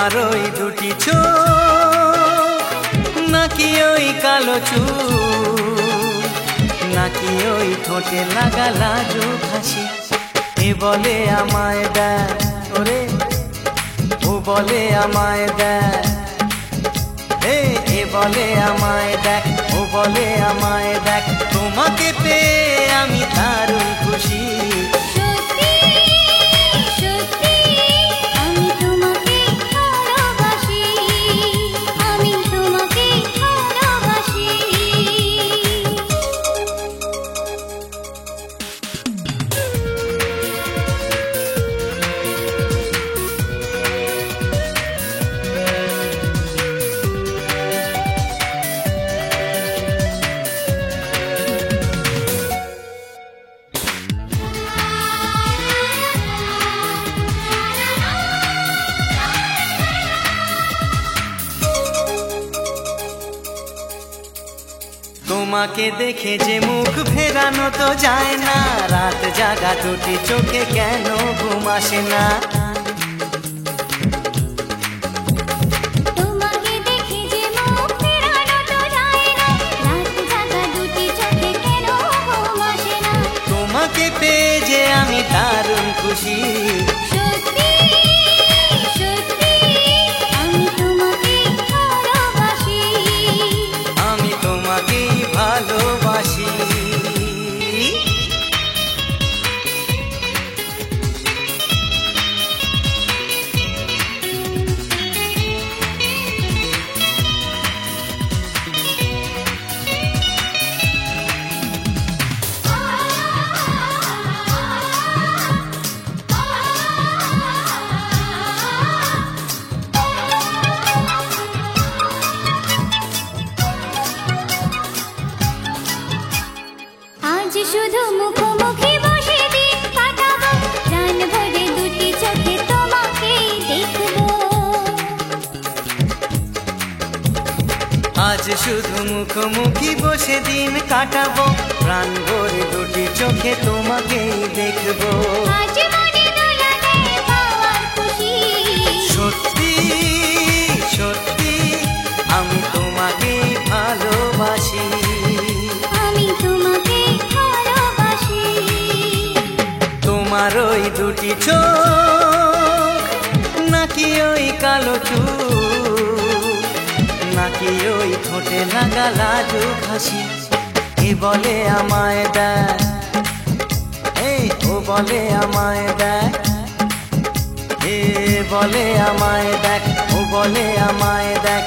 তোমার ওই দুটি চোখ নাকি ওই কালো চুল নাকি ওই ঠোঁটে লাগা লাজুক হাসি। এ বলে আমায় দেয় ওরে, ও বলে আমায় দেয়, এ বলে আমায় দেখ, ও বলে আমায় দেখ, তোমাকে পেয়ে আমি দারুণ খুশি। তোমাকে দেখে যে মুখ ফেরানো তো যায় না, রাত জাগা দুটি চোখে কেন ঘুম আসে না। তোমাকে দেখে যে মুখ ফেরানো তো যায় না, রাত জাগা দুটি চোখে কেন ঘুম আসে না। তোমাকে পেয়ে যে আমি দারুণ খুশি। সত্যি সত্যি আমি তোমাকে ভালোবাসি, আমি তোমাকেই ভালোবাসি। আজ শুধু মুখোমুখি বসে দিন কাটাবো, প্রাণ ভরে দুটি চোখে তোমাকেই দেখবো। আজ শুধু মুখোমুখি বসে দিন কাটাবো, প্রাণ ভরে দুটি চোখে তোমাকেই দেখবো। আজ মনে দোলা দেয় পাওয়ার খুশি। সত্যি সত্যি আমি তোমাকেই ভালোবাসি। আমি তোমাকে ভালোবাসি। তোমার ওই দুটি চোখ নাকি ওই কালো চুল নাকি ওই ঠোঁটে লাগা লাজুক হাসি। এ বলে আমায় দেয়, ও বলে আমায় দেখ, এ বলে আমায় দেখ, ও বলে আমায় দেখ,